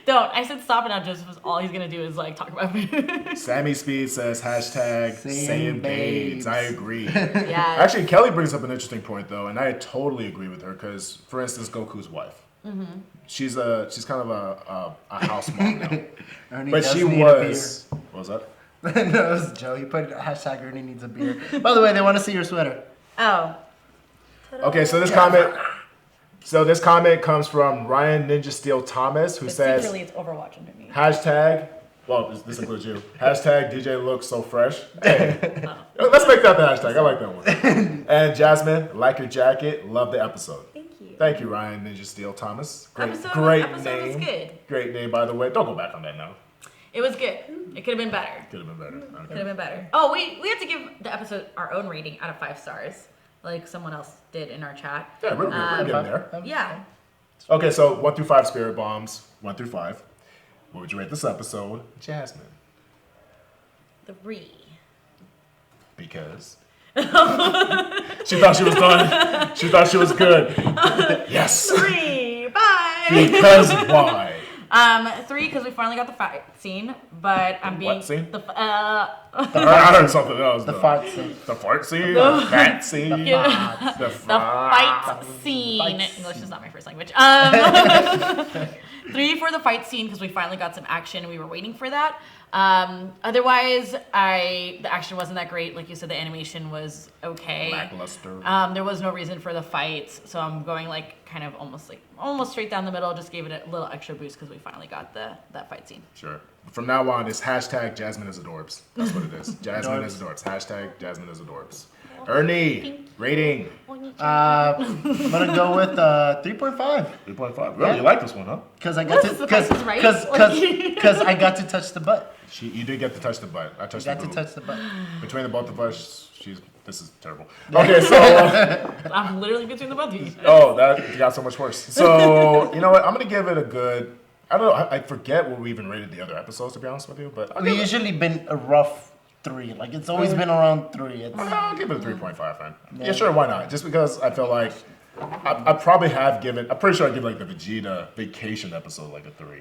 Don't. I said stop, and now Joseph is all he's gonna do is like talk about food. Sammy Speed says hashtag Saiyan babes. I agree. Yeah. Actually, Kelly brings up an interesting point though, and I totally agree with her, because, for instance, Goku's wife. Mm-hmm. She's kind of a house mom now, Ernie but does she need was. What was that? a beer. No, it was Joe. He put hashtag Ernie needs a beer. By the way, they want to see your sweater. Oh. Okay, so this comment comes from Ryan Ninja Steel Thomas, who But says secretly, it's Overwatch underneath. hashtag. Well, this includes you. Hashtag DJ looks so fresh. Hey, let's make that the hashtag. I like that one. And Jasmine, like your jacket. Love the episode. Thank you. Thank you, Ryan Ninja Steel Thomas. Great Episode was name. good. Great name, by the way. Don't go back on that now. It was good. It could have been better. Could have been better. Could have been better. Oh, we have to give the episode our own rating out of 5 stars, like someone else did in our chat. Yeah, we're getting there. Yeah. Okay, so 1 through 5 spirit bombs. 1 through 5. What would you rate this episode? Jasmine. 3. Because. She thought she was done. She thought she was good. Yes. 3. Bye. Because why? 3 because we finally got the fight scene, but I'm being What scene? I heard something else. The fart scene. The fart scene. The fat scene. the fight scene. Fights. English is not my first language. 3 for the fight scene because we finally got some action and we were waiting for that. Otherwise, the action wasn't that great. Like you said, the animation was okay. Lackluster. There was no reason for the fights, so I'm going like kind of almost straight down the middle. Just gave it a little extra boost because we finally got that fight scene. Sure. From now on, it's hashtag Jasmine is adorbs. That's what it is. Jasmine is adorbs. Hashtag Jasmine is adorbs. Ernie, rating. I'm gonna go with 3.5 3.5. Really, you like this one, huh? because I got What is the Price is Right? because I got to touch the butt. You did get to touch the butt. I touched Got the to boob. touch the butt. Between the both of us, this is terrible. Okay, so I'm literally between the both of you. that got so much worse. So you know what? I'm gonna give it a good. I don't know. I forget what we even rated the other episodes, to be honest with you. But We usually been a rough 3. Like it's always been around 3. I'll give it a 3.5, man. Yeah, sure. Why not? Just because I feel like I probably have given. I'm pretty sure I give like the Vegeta vacation episode like a 3.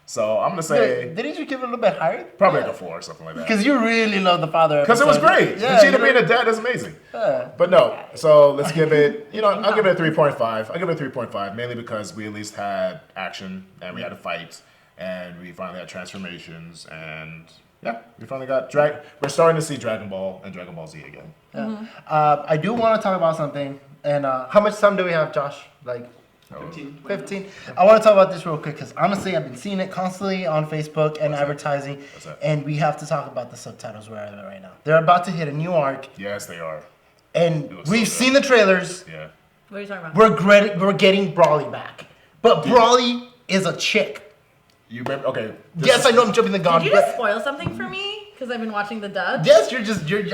So I'm gonna say Didn't you give it a little bit higher? probably like a 4 or something like that. Because you really love the father. Because it was episode. great. Yeah, Vegeta being a dad is amazing. Yeah. But no, so let's give it, I'll give it a 3.5. I'll give it a 3.5, mainly because we at least had action, and we had a fight, and we finally had transformations, and yeah, we finally got, we're starting to see Dragon Ball and Dragon Ball Z again. Yeah. I do want to talk about something. And how much time do we have, Josh? Like 15. I want to talk about this real quick because honestly, I've been seeing it constantly on Facebook and advertising. What's that? And we have to talk about the subtitles where I'm at right now. They're about to hit a new arc. Yes, they are. And looks we've so good. seen the trailers. Yeah. What are you talking about? We're getting Brawly back. But Brawly is a chick. You remember? Okay. Yes, I know I'm jumping the gun. Did you but just spoil something for me? Because I've been watching the dub. yes,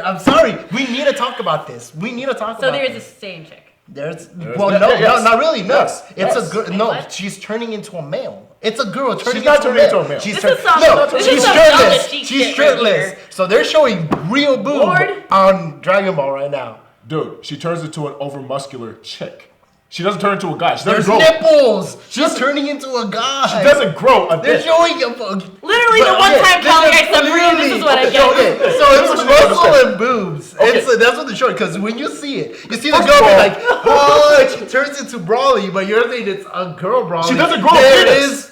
I'm sorry. We need to talk about this. So about there is a this. Saiyan chick. There's Yes. well, Yes. not really. No, Yes. it's Yes. a girl. Wait, No, what? she's turning into a male. It's a girl turning She's not into turning into a male. She's This turn- is some- no, this she's is some shirtless. knowledge cheat She's shit right shirtless. here. So they're showing real boob Lord. on Dragon Ball right now. Dude, she turns into an over-muscular chick. She doesn't turn into a guy. She There's doesn't grow. nipples. She's turning into a guy. She doesn't grow a They're dick. showing a Literally, the one time Callie I submarine, this is what I get. Okay, so it's muscle and boobs. That's what they're showing. Because when you see it, you see the First girl of all- like, oh, she turns into Brawly, but you're thinking it's a girl Brawly. She doesn't grow There tits. it is.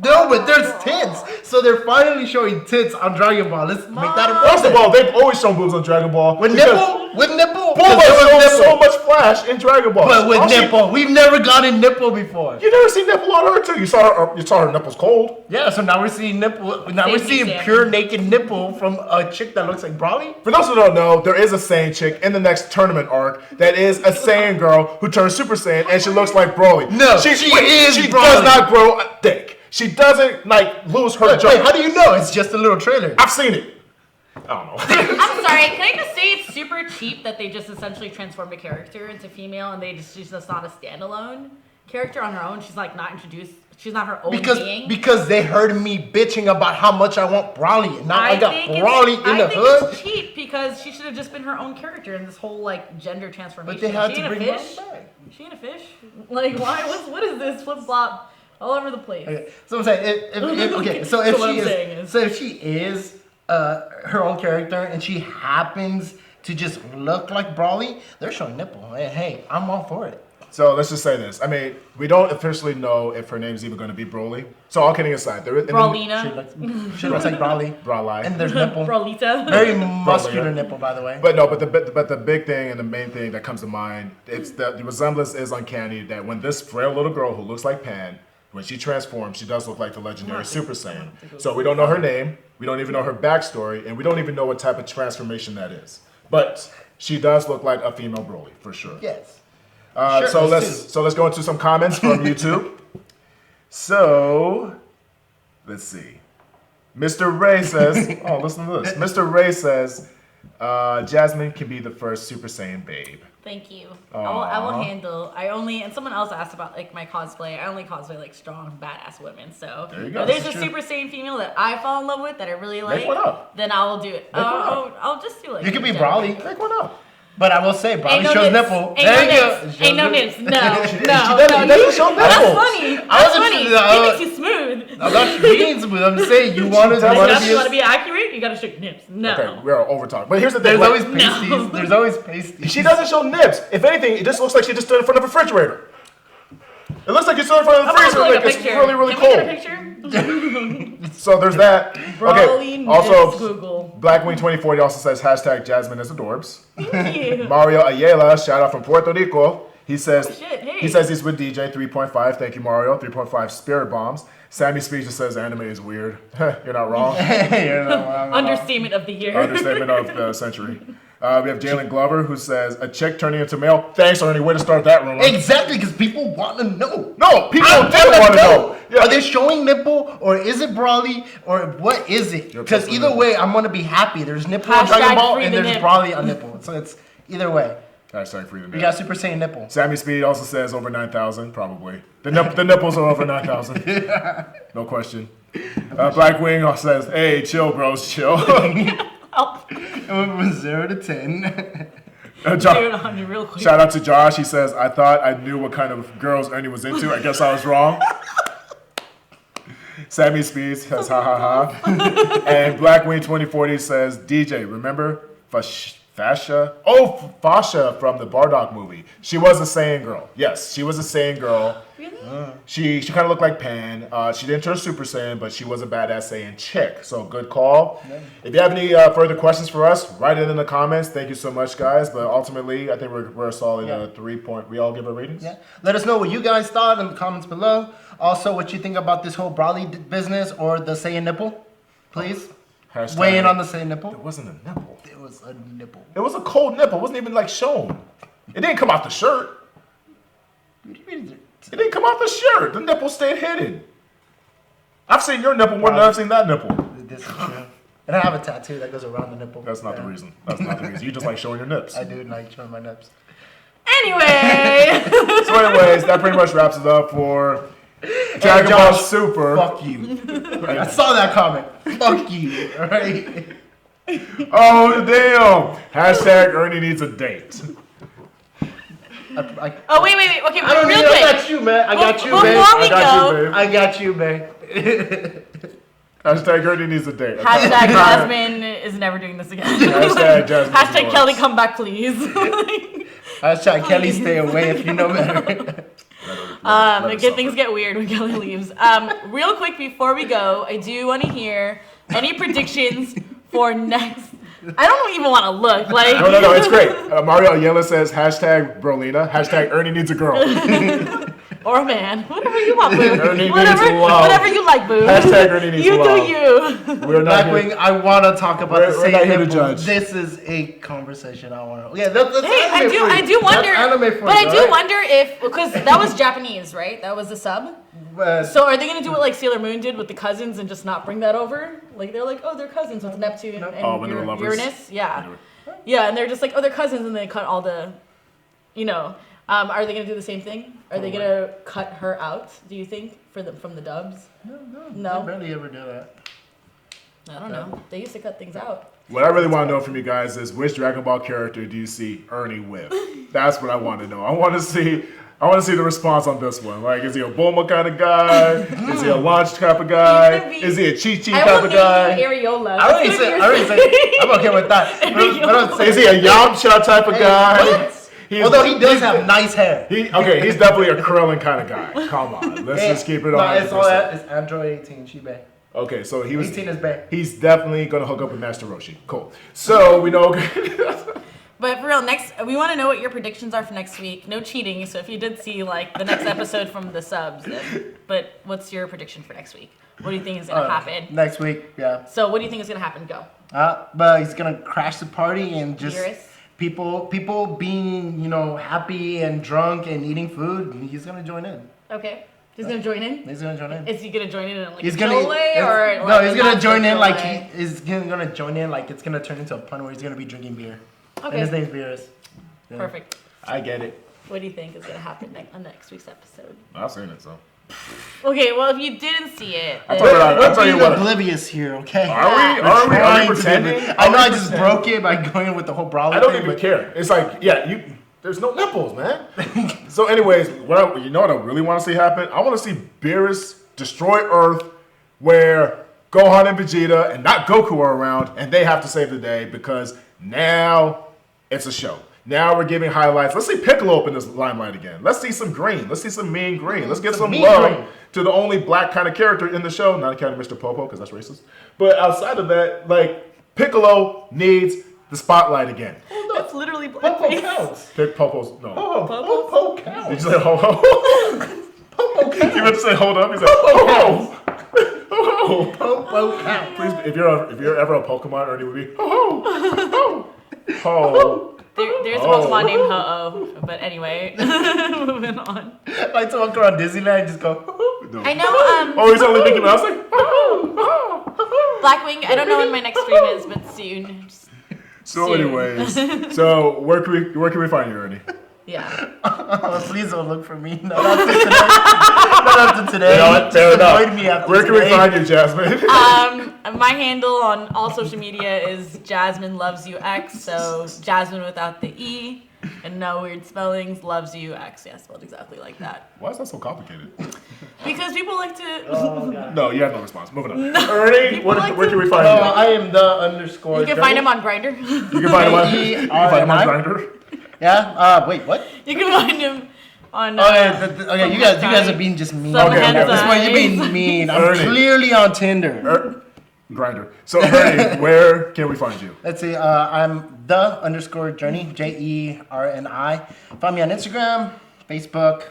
No, but there's tits. So they're finally showing tits on Dragon Ball. Let's make that a First of all, they've always shown boobs on Dragon Ball. with because nipple, with nipple. Bulma 'Cause there was shows so much flash in Dragon Ball. but with All she- nipple, we've never gotten nipple before. You never seen nipple on her too. You saw her nipples cold. Yeah, so now we're seeing nipple. Now we're Same seeing example. pure naked nipple from a chick that looks like Brawly. For those who don't know, there is a Saiyan chick in the next tournament arc that is a Saiyan girl who turns Super Saiyan and she looks like Broly. No, she is She Broly. does not grow a dick. She doesn't lose her Wait, jump. how do you know? It's just a little trailer. I've seen it. I don't know. I'm sorry, can I just say it's super cheap that they just essentially transformed a character into female and she's just not a standalone character on her own. She's like not introduced. She's not her own being. Because they heard me bitching about how much I want Brawly, and now I got think Brawly in the I think hood. it's cheap because she should have just been her own character in this whole like gender transformation. But they had She to ain't a bring fish. Brawly back. She ain't a fish. Like why? What is this flip flop all over the place? Okay, so I'm saying, okay, so if So what she I'm saying is, is- so if she is her own character and she happens to just look like Brawly, they're showing nipple. And hey, I'm all for it. So let's just say this. I mean, we don't officially know if her name's even going to be Broly. So all kidding aside, there is Brawlina. She looks like Brawly, Brawly. and there's nipple. Brawlita. Very muscular nipple, by the way. But no, but the big thing and the main thing that comes to mind, it's that the resemblance is uncanny. That when this frail little girl who looks like Pan, when she transforms, she does look like the legendary Super Saiyan. So we don't know her name, we don't even know her backstory, and we don't even know what type of transformation that is. But she does look like a female Broly for sure. Yes. So Shirtless, let's go into some comments from YouTube. So let's see. Mr. Ray says, oh, listen to this. Mr. Ray says, Jasmine can be the first Super Saiyan babe. Thank you. I will handle. And someone else asked about like my cosplay. I only cosplay like strong, badass women. So There you go. if there's That's a true. Super Saiyan female that I fall in love with that I really like, one up. then I will do it. Make one up. I'll just do like. You could be a Brawly. Make one up. But I will say, Bobby no shows nips. nipple. Ain't There no you go. nips. Ain't no nips. No, no, She no. doesn't show nipples. That's funny. That's funny. He makes you smooth. I'm not being smooth. I'm saying you want to You want to be. be accurate, you gotta show your nips. No. Okay, we're over talk. But here's the thing. There's always like, pasties. No. There's always pasties. she doesn't show nips. If anything, it just looks like she just stood in front of a refrigerator. It looks like you stood in front of the I'm gonna freezer. look Like a it's picture. really, really Can we cold. get a picture? So there's that. Broly nips Also, Google. Blackwing2040 also says hashtag Jasmine is adorbs. Thank you. Mario Ayala, shout out from Puerto Rico. He says shit, hey. he says he's with DJ 3.5. Thank you, Mario. 3.5 Spirit Bombs. Sammy Speech just says anime is weird. You're not wrong. You're not wrong. Understatement of the year. Understatement of the century. We have Jalen Glover who says a chick turning into male. Thanks, Ernie. Way to start that rumor. Exactly, because people want to know. No, people I do want to know. Yeah. Are they showing nipple, or is it Brawly, or what is it? You're Because supposed either to way, I'm gonna be happy. There's nipple on Hashtag Dragon Ball, free and the there's nip. Brawly on nipple. So it's either way. Hashtag free the We nip. got Super Saiyan nipple. Sammy Speed also says over 9,000, probably. The nipples are over 9,000. No question. Blackwing says, hey, chill, bros, chill. It went from 0 to 10. Dude, 100 real quick. Shout out to Josh. He says, I thought I knew what kind of girls Ernie was into. I guess I was wrong. Sammy Speeds says, ha ha ha. And Blackwing2040 says, DJ, remember Fasha? Oh, Fasha from the Bardock movie. She was a Saiyan girl. Yes, she was a Saiyan girl. Really? She kind of looked like Pan. She didn't turn Super Saiyan, but she was a badass Saiyan chick. So good call. Yeah. If you have any further questions for us, write it in the comments. Thank you so much, guys. But ultimately, I think we're a solid 3 point. We all give our ratings. Yeah. Let us know what you guys thought in the comments below. Also, what you think about this whole Brawly business or the Saiyan nipple. Please Hashtag, weigh in on the Saiyan nipple. It wasn't a nipple. It was a nipple. It was a cold nipple. It wasn't even like shown. It didn't come off the shirt. It didn't come off the shirt. The nipple stayed hidden. I've seen your nipple more than I've seen that nipple. This is true. And I have a tattoo that goes around the nipple. That's not the reason. That's not the reason. You just like showing your nips. I do like showing my nips. Anyway. So anyways, that pretty much wraps it up for Dragon Ball Super. Fuck you. I saw that comment. Fuck you. All right. Oh, damn. Hashtag Ernie needs a date. Oh, wait. Okay, I don't real need, quick. I got you, man. I got you, Before babe. we go, I got you, babe. Hashtag Ernie needs a date. hashtag Jasmine is never doing this again. Hashtag Jasmine. Hashtag Kelly, come back, please. Hashtag Kelly, stay away if you know better. Things get weird when Kelly leaves. Real quick before we go, I do want to hear any predictions for next. I don't even want to look like. No, it's great. Mario Ayala says hashtag Brolina. Hashtag Ernie needs a girl. Or a man. Whatever you want, boo. Ernie needs love. Whatever you like, boo. Hashtag Ernie needs you love. do you. We're not Blackwing, here. I want to talk about the We're not Saiyan here to nipple. judge. This is a conversation I want to. Yeah, that's Hey, anime for I you. do wonder. That's anime for but you, I do right? wonder if, because that was Japanese, right? That was the sub. So are they gonna do what like Sailor Moon did with the cousins and just not bring that over? Like they're like, oh, they're cousins with Neptune and when they were lovers. Uranus. Yeah, yeah, and they're just like, oh, they're cousins, and they cut all the, Are they gonna do the same thing? Are they gonna cut her out? Do you think from the dubs? No. They barely ever do that. I don't know. They used to cut things out. What I really want to know from you guys is which Dragon Ball character do you see Ernie with? That's what I want to know. I want to see the response on this one. Like, is he a Bulma kind of guy? Is he a Launch type of guy? Is he a Chi-Chi type of guy? Areola. I already said, I'm okay with that. But Is he a Yamcha type of guy? Although he does have nice hair. He's definitely a Krillin kind of guy. Come on, let's just keep it on. No, it's all that. It's Android 18. She bae. Okay, so he was. 18 is bae. He's definitely gonna hook up with Master Roshi. Cool. So we know. But for real, we want to know what your predictions are for next week. No cheating. So if you did see like the next episode from the subs, but what's your prediction for next week? What do you think is gonna happen? Next week, yeah. So what do you think is gonna happen? Go. But he's gonna crash the party and just Beerus? people being happy and drunk and eating food. He's gonna join in. Okay. He's gonna join in. He's gonna join in. Is he gonna join in like He's a gonna chill way or no? like He's a gonna not join so in chill like way? he's gonna join in like it's gonna turn into a pun where he's gonna be drinking beer. Okay. And his name's Beerus. Yeah. Perfect. I get it. What do you think is gonna happen on next week's episode? I've seen it, so. Okay, well, if you didn't see it, I'll then- tell you what, I'll We're tell you being what. oblivious here, okay? Are we? We're Are we trying to be pretending? oblivious. I know Are I we just pretending? broke it by going with the whole brawler I don't thing, even but care. It's like, yeah, there's no nipples, man. So, anyways, you know what I really want to see happen? I want to see Beerus destroy Earth, where Gohan and Vegeta and not Goku are around, and they have to save the day because now it's a show. Now we're giving highlights. Let's see Piccolo up in this limelight again. Let's see some green. Let's see some mean green. Let's give some mean love green. to the only black kind of character in the show, not counting Mr. Popo because that's racist. But outside of that, like Piccolo needs the spotlight again. That's literally Popo blackface. counts. Pick Popo's no. Popo counts. Did you say ho ho? Popo You counts. meant to say hold up? He said ho ho. Ho ho. Popo counts. Please, if you're ever a Pokemon, Ernie would be ho ho ho ho. There's a Oh. Pokemon named Ho-Oh, but anyway, moving on. Like to walk around Disneyland and just go. No. I know, Oh, he's only Mickey Mouse like ho ho ho. Blackwing, I don't know when my next stream is, but soon. Just So, soon. anyways, so where can we find you, Ernie? Yeah. Oh, please don't look for me. Not after today. Not after today. You know what? Fair Just enough. avoid me after Where can we today. find you, Jasmine? My handle on all social media is Jasmine Loves You X, so Jasmine without the E and no weird spellings, Loves You X. Yeah, spelled exactly like that. Why is that so complicated? Because people like to. Oh, God. No, you have no response. Moving on. Ernie, People like where to- can we find Oh, you? I am the _ You can find him on Grindr. You can find him on, you can find him on J-E-R-N-I? Grindr. Yeah. Wait. What? You can find him on. Okay. You guys are being just mean. Some Okay, At this point, hentai. you're being mean. I'm Ernie. clearly on Tinder. Grinder. So, Ernie, where can we find you? Let's see. I'm the _journey. JERNI. Find me on Instagram, Facebook.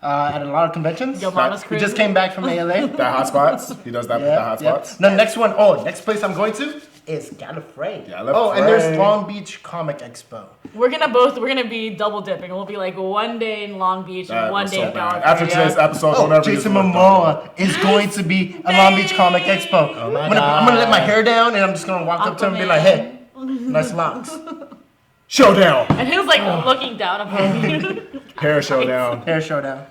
At a lot of conventions. Yo, mama's We crazy. just came back from ALA. That hotspots. He does that. Yeah, The yeah. hotspots. The next one, next place I'm going to is Gallifrey. Gallifrey. Oh, and there's Long Beach Comic Expo. We're gonna be double dipping. We'll be like one day in Long Beach and That one was day so in bad. California. After today's episode, don't Oh, ever Jason use the word Momoa is going to be at Long Beach Comic Expo. Oh my I'm gonna let my hair down and I'm just gonna walk up to him and be like, hey, nice locks. Showdown. And he was like looking down upon me. Hair showdown. Hair showdown.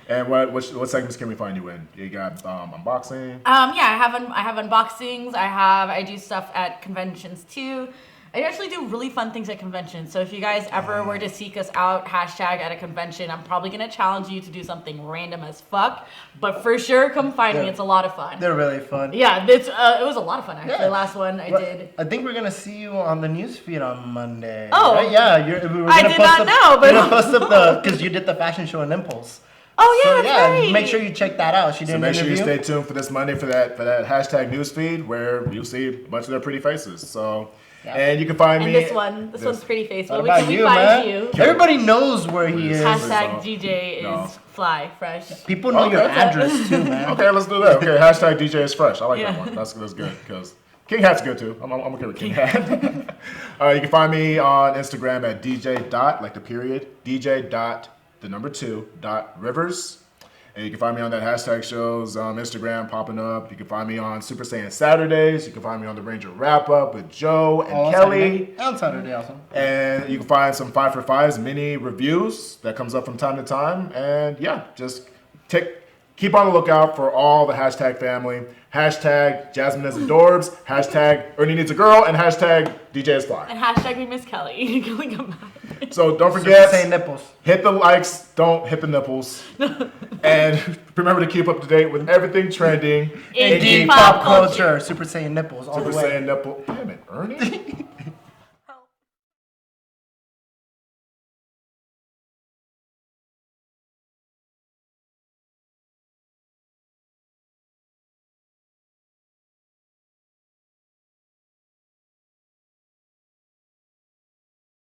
And what segments can we find you in? You got unboxing. Yeah, I have unboxings. I do stuff at conventions too. I actually do really fun things at conventions. So if you guys ever were to seek us out, hashtag at a convention, I'm probably gonna challenge you to do something random as fuck. But for sure, come find me. It's a lot of fun. They're really fun. Yeah, it was a lot of fun actually. Yeah. The last one I did. I think we're gonna see you on the newsfeed on Monday. Oh. right? Yeah. We're I gonna did post not up, know, but- we're gonna post up because you did the fashion show in Impulse. Oh yeah, So that's yeah, right. make sure you check that out. She did So an make sure you interview. stay tuned for this Monday for that hashtag newsfeed where you'll see a bunch of their pretty faces. So, Yeah. and you can find And me. this one's pretty face. What Where about can we you, find man? you? Everybody knows where he is. Hashtag So- GJ is No. fly fresh. People know your Okay. address too, man. Okay, let's do that. Okay, hashtag DJ is fresh. I like Yeah. that one. That's good because King Hat's good too. I'm okay with King Hat. You can find me on Instagram at DJ dot like the period DJ dot the number 2 dot Rivers. And you can find me on that hashtag shows Instagram popping up. You can find me on Super Saiyan Saturdays. You can find me on the Ranger Wrap Up with Joe and On Kelly. Saturday. On Saturday also. And you can find some 5 for 5s mini reviews that comes up from time to time. And yeah, just keep on the lookout for all the hashtag family. Hashtag Jasmine is adorbs. Hashtag Ernie needs a girl. And hashtag DJ is fly. And hashtag we miss Kelly. Kelly come back. So don't Say forget, nipples. hit the likes, don't hit the nipples. And remember to keep up to date with everything trending In Geek geek pop pop culture. Super Saiyan nipples all Super the way. Saiyan nipple. Damn it, Ernie.